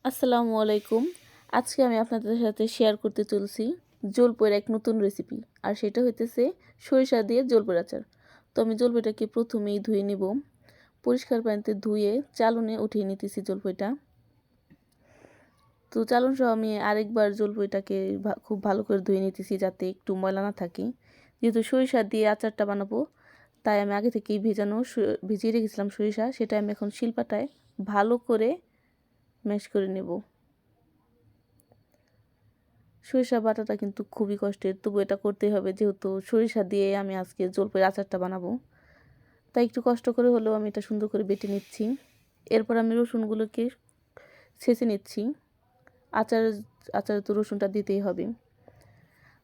আসসালামু আলাইকুম। আজকে আমি আপনাদের সাথে শেয়ার করতে চলছি জলপইয়ের এক নতুন রেসিপি। আর সেটা হইতেছে সরিষা দিয়ে জলপইয়ের আচার। তো আমি জলপইটাকে প্রথমেই ধুয়ে নিব। পরিষ্কার পানিতে ধুয়ে চালনে উঠিয়ে নিতেছি জলপইটা। তো চালন সহ আমি আরেকবার জলপইটাকে খুব ভালো করে ধুয়ে নিতেছি যাতে একটু ময়লা না থাকে। যেহেতু সরিষা দিয়ে আচারটা বানাবো, তাই আমি আগে থেকেই ভিজিয়ে রেখেছিলাম সরিষা। সেটা আমি এখন শিলপাটায় ভালো করে ম্যাশ করে নেব। সরিষা বাটাটা কিন্তু খুবই কষ্টের, তবু এটা করতেই হবে যেহেতু সরিষা দিয়ে আমি আজকে জলপাইয়ের আচারটা বানাবো। তাই একটু কষ্ট করে হলেও আমি এটা সুন্দর করে বেটে নিচ্ছি। এরপর আমি রসুনগুলোকে ছেঁচে নিচ্ছি। আচার আচারে তো রসুনটা দিতেই হবে।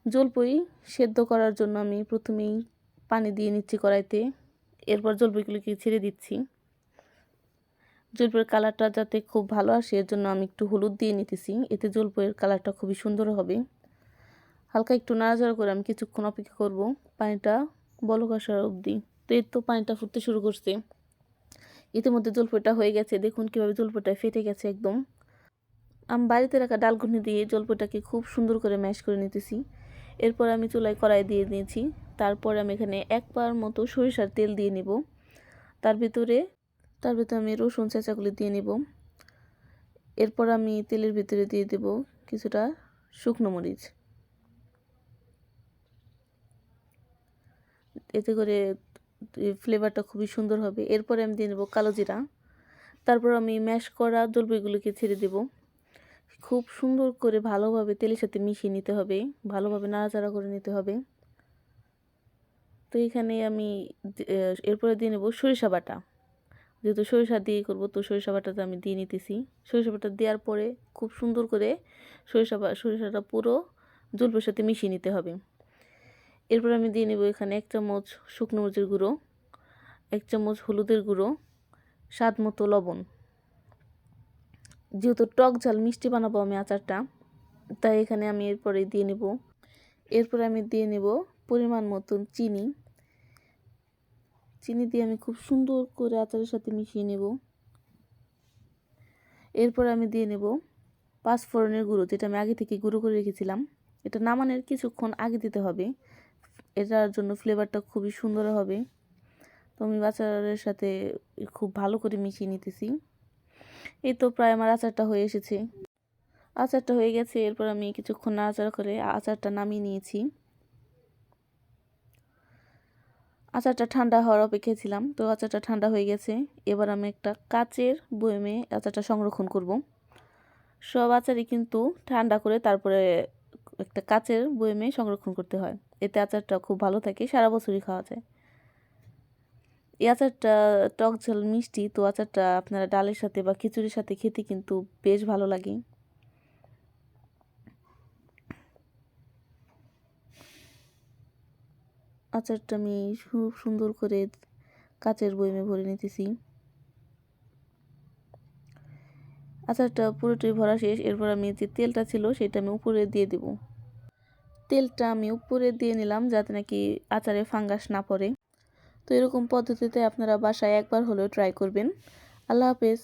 জলপাই সেদ্ধ করার জন্য আমি প্রথমেই পানি দিয়ে নিচ্ছি কড়াইতে। এরপর জলপাইগুলোকে ছেড়ে দিচ্ছি। জলপাইয়ের কালারটা যাতে খুব ভালো আসে এর জন্য আমি একটু হলুদ দিয়ে নিতেছি, এতে জলপাইয়ের কালারটা খুবই সুন্দর হবে। হালকা একটু নাড়াচাড়া করে আমি কিছুক্ষণ অপেক্ষা করব পানিটা বলক আসার অবধি। তো এই তো পানিটা ফুটতে শুরু করছে। ইতিমধ্যে জলপাইটা হয়ে গেছে, দেখুন কীভাবে জলপাইটা ফেটে গেছে একদম। আমি বাড়িতে রাখা ডালঘুনি দিয়ে জলপাইটাকে খুব সুন্দর করে ম্যাশ করে নিতেছি। এরপর আমি চুলায় কড়াই দিয়ে দিয়েছি। তারপর আমি এখানে 1 পার মতো সরিষার তেল দিয়ে নিব। তার ভিতরে আমি রসুন চেঁচাগুলি দিয়ে নিব। এরপর আমি তেলের ভিতরে দিয়ে দেব কিছুটা শুকনো মরিচ। এতে করে ফ্লেভারটা খুবই সুন্দর হবে। এরপরে আমি দিয়ে নেব কালো জিরা। তারপর আমি ম্যাশ করা জলপাইগুলোকে ছেড়ে দেব। খুব সুন্দর করে ভালোভাবে তেলের সাথে মিশিয়ে নিতে হবে, ভালোভাবে নাড়াচাড়া করে নিতে হবে। তো এখানে আমি এরপরে দিয়ে নেব সরিষা বাটা। যেহেতু সরিষা দিয়ে করব, তো সরিষা বাটাটা আমি দিয়ে নিতেছি। সরিষা বাটা দেওয়ার পরে খুব সুন্দর করে সরিষাটা পুরো জলপাইয়ের সাথে মিশিয়ে নিতে হবে। এরপর আমি দিয়ে নেব এখানে 1 চামচ শুকনো মরিচের গুঁড়ো, 1 চামচ হলুদের গুঁড়ো, স্বাদ মতো লবণ। যেহেতু টক ঝাল মিষ্টি বানাবো আমি আচারটা, তাই এখানে আমি এরপরে দিয়ে নেব পরিমাণ মতন চিনি। চিনি দিয়ে আমি খুব সুন্দর করে আচারের সাথে মিশিয়ে নেব। এরপর আমি দিয়ে নেব 5 ফোড়নের গুঁড়ো, যেটা আমি আগে থেকে গুঁড়ো করে রেখেছিলাম। এটা নামানোর কিছুক্ষণ আগে দিতে হবে, এটার জন্য ফ্লেভারটা খুবই সুন্দর হবে। তো আমি আচারের সাথে খুব ভালো করে মিশিয়ে নিতেছি। এই তো প্রায় আমার আচারটা হয়ে এসেছে। আচারটা হয়ে গেছে। এরপর আমি কিছুক্ষণ নাড়াচাড়া করে আচারটা নামিয়ে নিয়েছি। আচারটা ঠান্ডা হওয়ার অপেক্ষায় ছিলাম, তো আচারটা ঠান্ডা হয়ে গেছে। এবার আমি একটা কাচের বয়মে আচারটা সংরক্ষণ করব। সব আচারই কিন্তু ঠান্ডা করে তারপরে একটা কাচের বয়মে সংরক্ষণ করতে হয়, এতে আচারটা খুব ভালো থাকে, সারা বছরই খাওয়া যায়। এই আচারটা টক ঝাল মিষ্টি, তো আচারটা আপনারা ডালের সাথে বা খিচুড়ির সাথে খেতে কিন্তু বেশ ভালো লাগে। আচারটা আমি খুব সুন্দর করে কাচের বয়মে ভরে নিতেছি। আচারটা পুরোটাই ভরা শেষ। এরপর আমি যে তেলটা ছিল সেটা আমি উপরে দিয়ে দেব। তেলটা আমি উপরে দিয়ে নিলাম যাতে নাকি আচারে ফাঙ্গাস না পড়ে। তো এরকম পদ্ধতিতে আপনারা বাসায় একবার হলেও ট্রাই করবেন। আল্লাহ হাফেজ।